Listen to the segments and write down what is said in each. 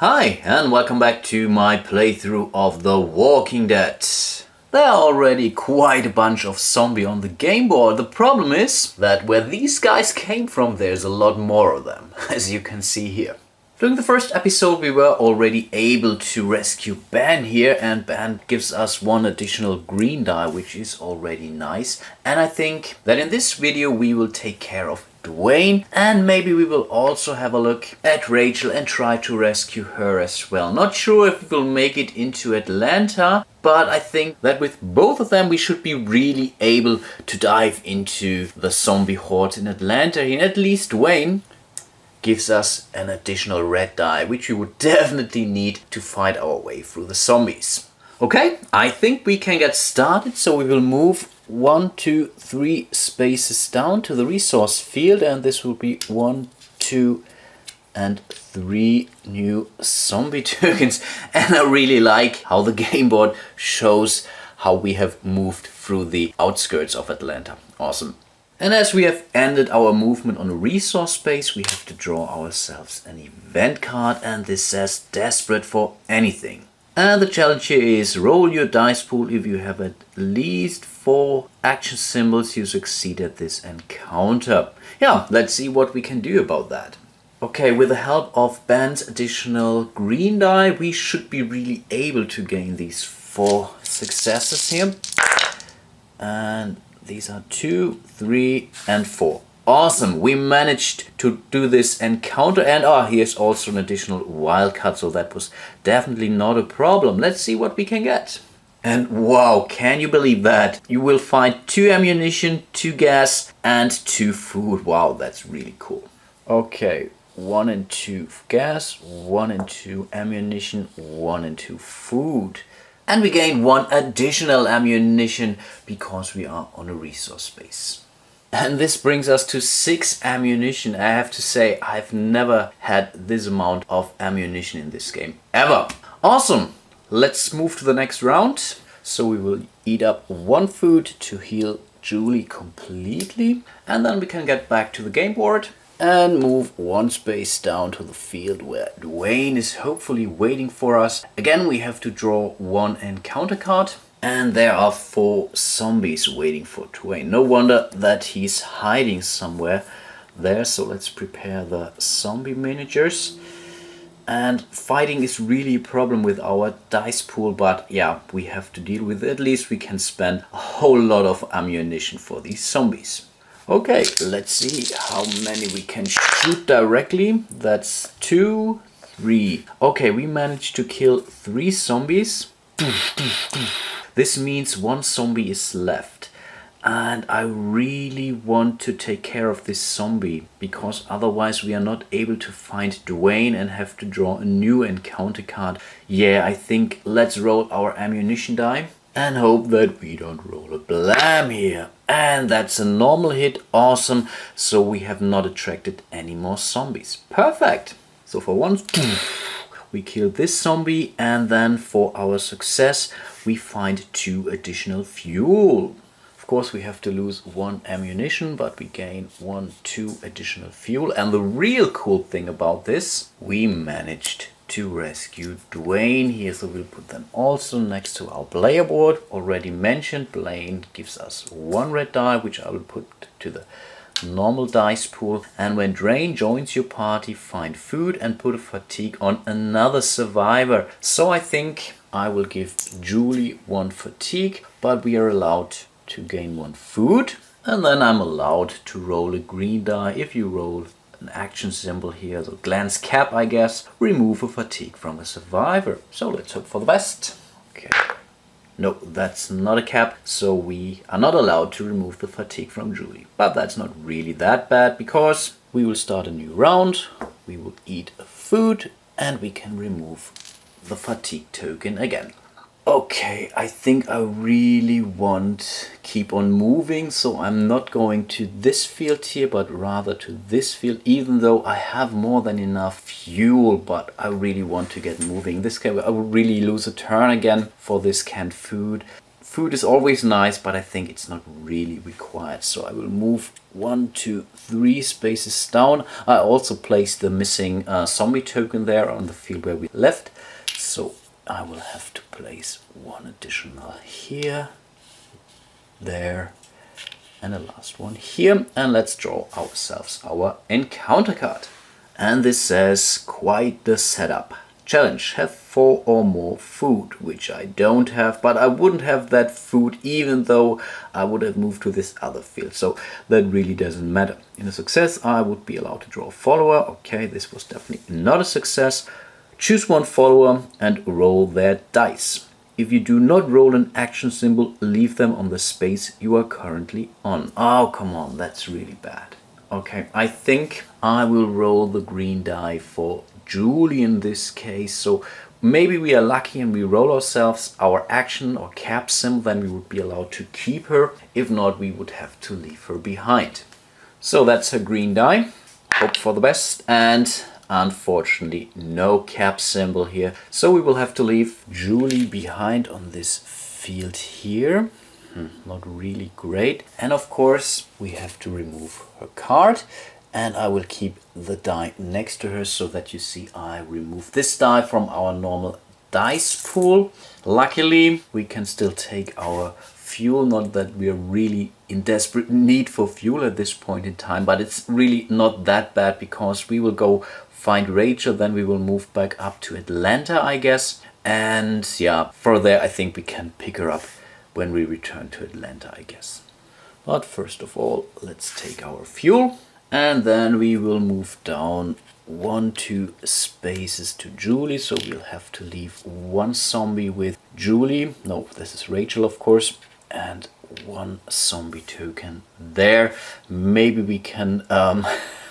Hi, and welcome back to my playthrough of The Walking Dead. There are already quite a bunch of zombies on the game board. The problem is that where these guys came from, there's a lot more of them, as you can see here. During the first episode we were already able to rescue Ben here, and Ben gives us one additional green dye, which is already nice. And I think that in this video we will take care of Dwayne, and maybe we will also have a look at Rachel and try to rescue her as well. Not sure if we will make it into Atlanta, but I think that with both of them we should be really able to dive into the zombie horde in Atlanta. And at least Dwayne gives us an additional red dye, which we would definitely need to fight our way through the zombies. Okay, I think we can get started, so we will move 1, 2, 3 spaces down to the resource field, and this will be 1, 2, and 3 new zombie tokens. And I really like how the game board shows how we have moved through the outskirts of Atlanta. Awesome. And as we have ended our movement on a resource space, we have to draw ourselves an event card, and this says desperate for anything. And the challenge here is roll your dice pool. If you have at least 4 action symbols, you succeed at this encounter. Yeah, let's see what we can do about that. Okay, with the help of Ben's additional green die, we should be really able to gain these 4 successes here. And these are 2, 3, and 4. Awesome, we managed to do this encounter, and here's also an additional wildcard, so that was definitely not a problem. Let's see what we can get. And wow, can you believe that? You will find 2 ammunition, 2 gas, and 2 food. Wow, that's really cool. Okay, 1 and 2 gas, 1 and 2 ammunition, 1 and 2 food. And we gain 1 additional ammunition because we are on a resource space. And this brings us to 6 ammunition. I have to say, I've never had this amount of ammunition in this game, ever. Awesome! Let's move to the next round. So we will eat up 1 food to heal Julie completely. And then we can get back to the game board and move 1 space down to the field where Dwayne is hopefully waiting for us. Again, we have to draw 1 encounter card. And there are 4 zombies waiting for Dwayne. No wonder that he's hiding somewhere there. So let's prepare the zombie miniatures. And fighting is really a problem with our dice pool, but yeah, we have to deal with it. At least we can spend a whole lot of ammunition for these zombies. Okay, let's see how many we can shoot directly. That's 2, 3. Okay, we managed to kill 3 zombies. This means 1 zombie is left. And I really want to take care of this zombie, because otherwise we are not able to find Dwayne and have to draw a new encounter card. Yeah, I think let's roll our ammunition die and hope that we don't roll a blam here. And that's a normal hit. Awesome. So we have not attracted any more zombies. Perfect. So for once we kill this zombie, and then for our success we find 2 additional fuel. Of course we have to lose 1 ammunition, but we gain 1, 2 additional fuel. And the real cool thing about this, we managed to rescue Dwayne here, so we'll put them also next to our player board. Already mentioned, Blaine gives us 1 red die, which I will put to the normal dice pool. And when Dwayne joins your party, find food and put a fatigue on another survivor. So I think I will give Julie 1 fatigue, but we are allowed to gain 1 food. And then I'm allowed to roll a green die. If you roll an action symbol here, so glance cap, I guess, remove a fatigue from a survivor. So let's hope for the best. Okay. No, that's not a cap, so we are not allowed to remove the fatigue from Julie. But that's not really that bad, because we will start a new round, we will eat a food, and we can remove the fatigue token again. Okay, I think I really want keep on moving, so I'm not going to this field here, but rather to this field, even though I have more than enough fuel, but I really want to get moving. This game, I would really lose a turn again for this canned food. Food is always nice, but I think it's not really required. So I will move 1, 2, 3 spaces down. I also placed the missing zombie token there on the field where we left. So I will have to place one additional here, there, and the last one here. And let's draw ourselves our encounter card. And this says, quite the setup. Challenge, have 4 or more food, which I don't have, but I wouldn't have that food even though I would have moved to this other field, so that really doesn't matter. In a success, I would be allowed to draw a follower. Okay, this was definitely not a success. Choose one follower and roll their dice. If you do not roll an action symbol, leave them on the space you are currently on. Oh, come on, that's really bad. Okay, I think I will roll the green die for Julie in this case. So maybe we are lucky and we roll ourselves our action or cap symbol, then we would be allowed to keep her. If not, we would have to leave her behind. So that's her green die. Hope for the best. And unfortunately, no cap symbol here. So we will have to leave Julie behind on this field here. Not really great. And of course, we have to remove her card. And I will keep the die next to her so that you see I remove this die from our normal dice pool. Luckily, we can still take our fuel. Not that we are really in desperate need for fuel at this point in time, but it's really not that bad because we will go find Rachel, then we will move back up to Atlanta, I guess. And yeah, for there I think we can pick her up when we return to Atlanta, I guess. But first of all, let's take our fuel. And then we will move down 1, 2 spaces to Julie. So we'll have to leave one zombie with Julie. No, this is Rachel, of course. And one zombie token there. Maybe we can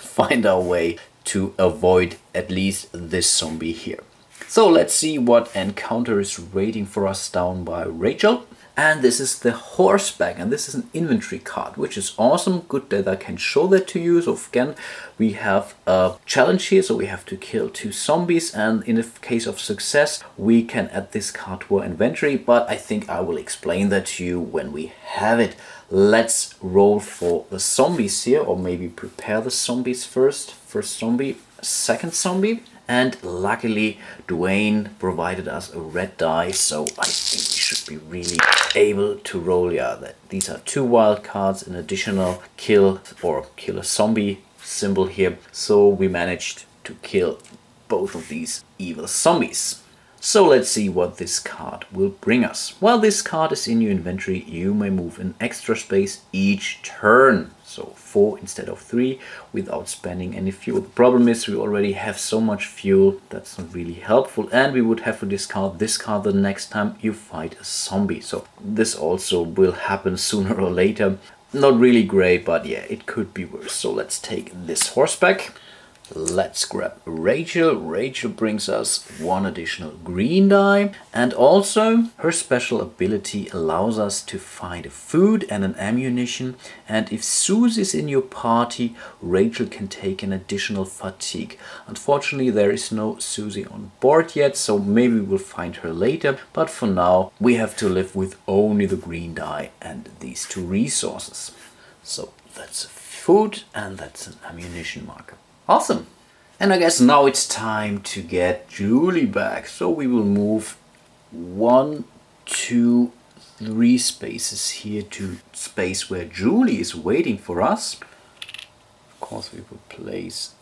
find our way to avoid at least this zombie here. So let's see what encounter is waiting for us down by Rachel. And this is the horseback, and this is an inventory card, which is awesome. Good that I can show that to you. So again, we have a challenge here, so we have to kill 2 zombies, and in the case of success, we can add this card to our inventory, but I think I will explain that to you when we have it. Let's roll for the zombies here, or maybe prepare the zombies first. First zombie, second zombie. And luckily, Dwayne provided us a red die, so I think we should be really able to roll. Yeah, these are 2 wild cards, an additional kill or kill a zombie symbol here. So we managed to kill both of these evil zombies. So let's see what this card will bring us. While this card is in your inventory, you may move an extra space each turn. So 4 instead of 3 without spending any fuel. The problem is we already have so much fuel that's not really helpful, and we would have to discard this card the next time you fight a zombie. So this also will happen sooner or later. Not really great, but yeah, it could be worse. So let's take this horseback. Let's grab Rachel. Rachel brings us 1 additional green die, and also her special ability allows us to find food and an ammunition, and if Susie is in your party, Rachel can take an additional fatigue. Unfortunately, there is no Susie on board yet, so maybe we'll find her later, but for now we have to live with only the green die and these 2 resources. So that's food and that's an ammunition marker. Awesome. And I guess now it's time to get Julie back. So we will move 1, 2, 3 spaces here to space where Julie is waiting for us. Of course, we will place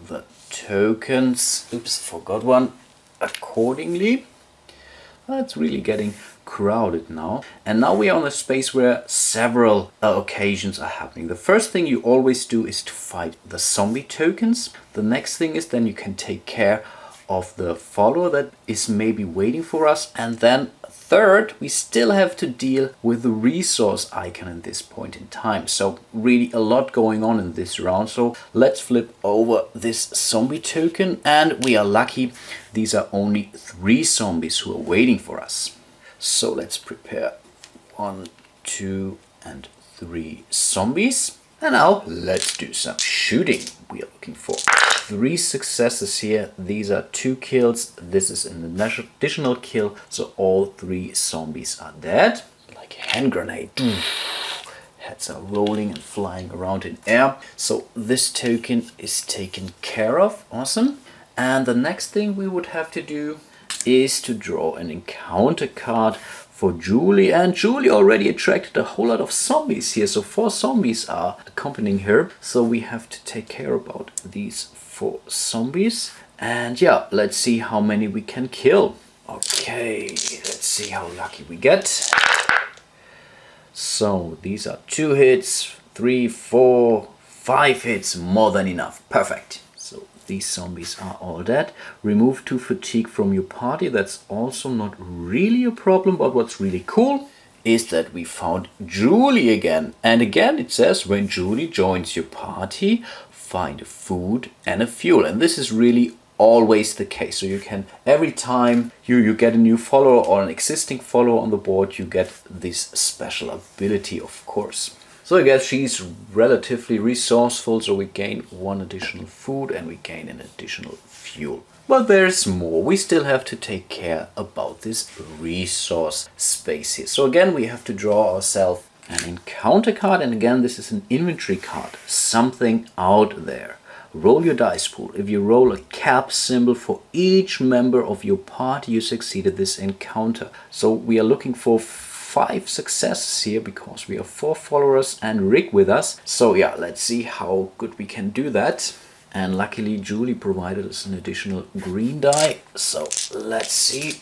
the tokens. Oops, forgot one. Accordingly. It's really getting crowded now. And now we are on a space where several occasions are happening. The first thing you always do is to fight the zombie tokens. The next thing is then you can take care of the follower that is maybe waiting for us. And then third, we still have to deal with the resource icon at this point in time. So really a lot going on in this round. So let's flip over this zombie token, and we are lucky. These are only 3 zombies who are waiting for us. So let's prepare 1, 2, and 3 zombies. And now let's do some shooting. We are looking for 3 successes here. These are 2 kills. This is an additional kill. So all 3 zombies are dead. hand grenade. Heads are rolling and flying around in air. So this token is taken care of. Awesome. And the next thing we would have to do is to draw an encounter card for Julie. And Julie already attracted a whole lot of zombies here. So 4 zombies are accompanying her. So we have to take care about these 4 zombies. And yeah, let's see how many we can kill. Okay, let's see how lucky we get. So these are 2 hits, 3, 4, 5 hits, more than enough. Perfect. So these zombies are all dead. Remove 2 fatigue from your party. That's also not really a problem, but what's really cool is that we found Julie again. And again it says when Julie joins your party, find a food and a fuel. And this is really always the case. So you can, every time you get a new follower or an existing follower on the board, you get this special ability, of course. So I guess she's relatively resourceful, so we gain 1 additional food and we gain an additional fuel. But there's more. We still have to take care about this resource space here. So again, we have to draw ourselves an encounter card, and again this is an inventory card, something out there. Roll your dice pool. If you roll a cap symbol for each member of your party, you succeeded this encounter. So we are looking for 5 successes here because we have 4 followers and Rick with us. So yeah, let's see how good we can do that. And luckily Julie provided us an additional green die. So let's see.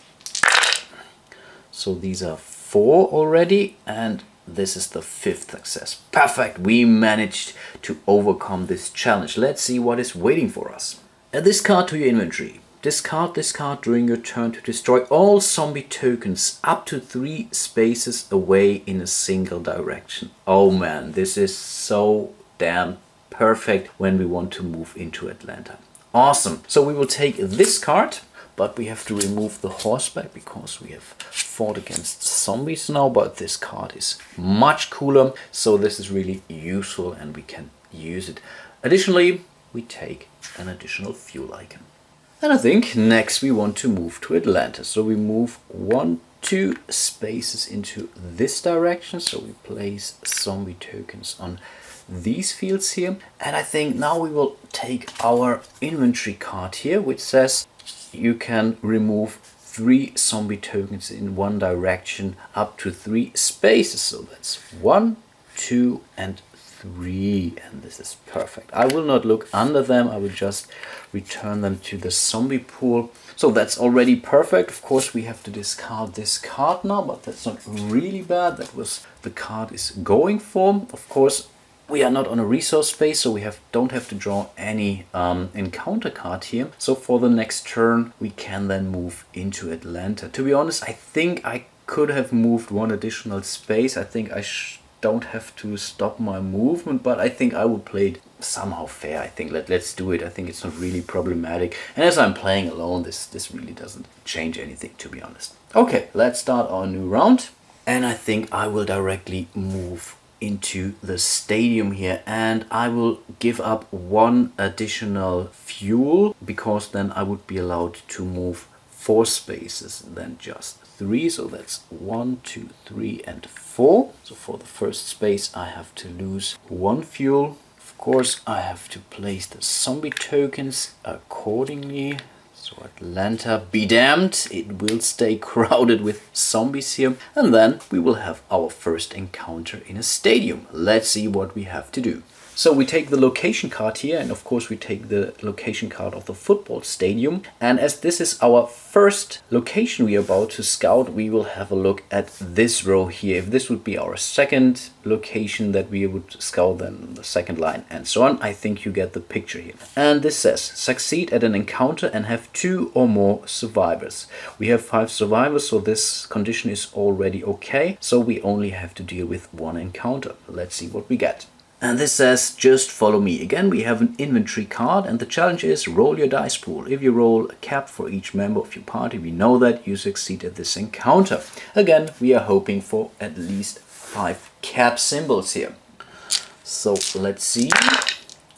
So these are 4 already, and this is the 5th success. Perfect! We managed to overcome this challenge. Let's see what is waiting for us. Add this card to your inventory. Discard this card during your turn to destroy all zombie tokens up to 3 spaces away in a single direction. Oh man, this is so damn perfect when we want to move into Atlanta. Awesome! So we will take this card, but we have to remove the horseback because we have fought against zombies now, but this card is much cooler, so this is really useful and we can use it. Additionally, we take an additional fuel icon. And I think next we want to move to Atlanta, so we move 1, 2 spaces into this direction, so we place zombie tokens on these fields here. And I think now we will take our inventory card here, which says you can remove 3 zombie tokens in one direction up to 3 spaces. So that's 1, 2 and 3, and this is perfect. I will not look under them, I will just return them to the zombie pool. So that's already perfect. Of course we have to discard this card now, but that's not really bad. That was the card is going for. Of course we are not on a resource space, so we don't have to draw any encounter card here. So for the next turn we can then move into Atlanta. To be honest, I think I could have moved 1 additional space. I think I don't have to stop my movement, but I think I will play it somehow fair. I think let's do it. I think it's not really problematic, and as I'm playing alone, this really doesn't change anything, to be honest. Okay, let's start our new round, and I think I will directly move into the stadium here, and I will give up 1 additional fuel because then I would be allowed to move 4 spaces than just 3. So that's 1, 2, 3 and 4. So for the first space I have to lose 1 fuel. Of course I have to place the zombie tokens accordingly. So Atlanta, be damned, it will stay crowded with zombies here. And then we will have our first encounter in a stadium. Let's see what we have to do. So we take the location card here, and of course we take the location card of the football stadium. And as this is our first location we are about to scout, we will have a look at this row here. If this would be our second location that we would scout, then the second line and so on, I think you get the picture here. And this says, succeed at an encounter and have 2 or more survivors. We have 5 survivors, so this condition is already okay. So we only have to deal with 1 encounter. Let's see what we get. And this says, just follow me. Again, we have an inventory card, and the challenge is roll your dice pool. If you roll a cap for each member of your party, we know that you succeed at this encounter. Again, we are hoping for at least 5 cap symbols here. So let's see.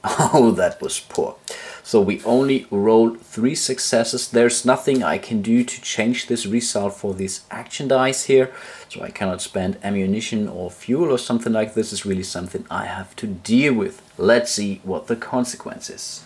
Oh, that was poor. So we only rolled 3 successes. There's nothing I can do to change this result for these action dice here. So I cannot spend ammunition or fuel or something like this. It's really something I have to deal with. Let's see what the consequence is.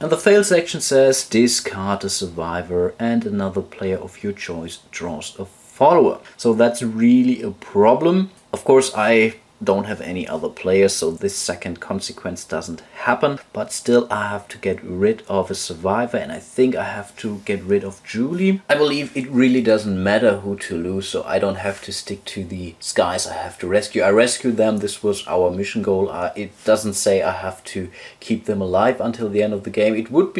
And the fail section says discard a survivor and another player of your choice draws a follower. So that's really a problem. Of course, I don't have any other players, so this second consequence doesn't happen, but still I have to get rid of a survivor, and I think I have to get rid of Julie. I believe it really doesn't matter who to lose, so I don't have to stick to the guys I have to rescue. I rescued them, this was our mission goal. It doesn't say I have to keep them alive until the end of the game. It would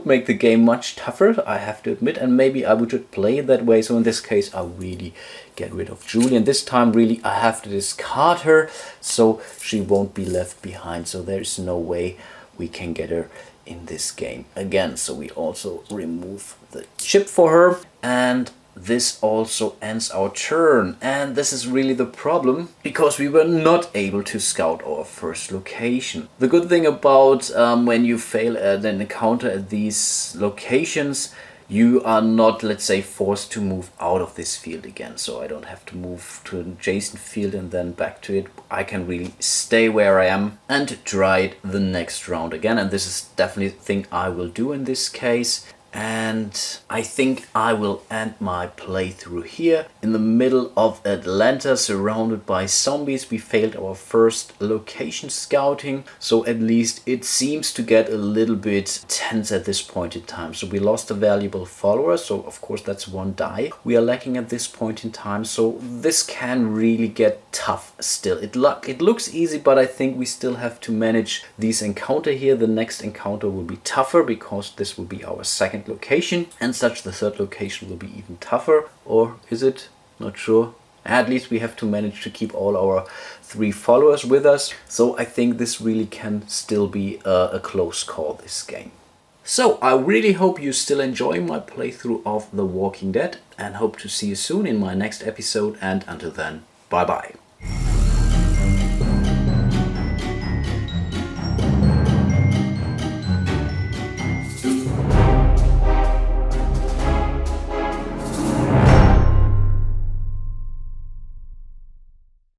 make the game much tougher, I have to admit, and maybe I would just play it that way. So in this case I really get rid of Julie, and this time really I have to discard her so she won't be left behind. So there's no way we can get her in this game again. So we also remove the chip for her, and this also ends our turn. And this is really the problem, because we were not able to scout our first location. The good thing about when you fail at an encounter at these locations, you are not, let's say, forced to move out of this field again. So I don't have to move to an adjacent field and then back to it. I can really stay where I am and try it the next round again. And this is definitely the thing I will do in this case. And I think I will end my playthrough here in the middle of Atlanta, surrounded by zombies. We failed our first location scouting, so at least it seems to get a little bit tense at this point in time. So we lost a valuable follower, so of course that's 1 die we are lacking at this point in time. So this can really get tough still. It looks easy, but I think we still have to manage these encounter here. The next encounter will be tougher, because this will be our second location, and such the third location will be even tougher. Or is it? Not sure. At least we have to manage to keep all our 3 followers with us. So I think this really can still be a close call, this game. So I really hope you still enjoy my playthrough of The Walking Dead, and hope to see you soon in my next episode. And until then, bye bye.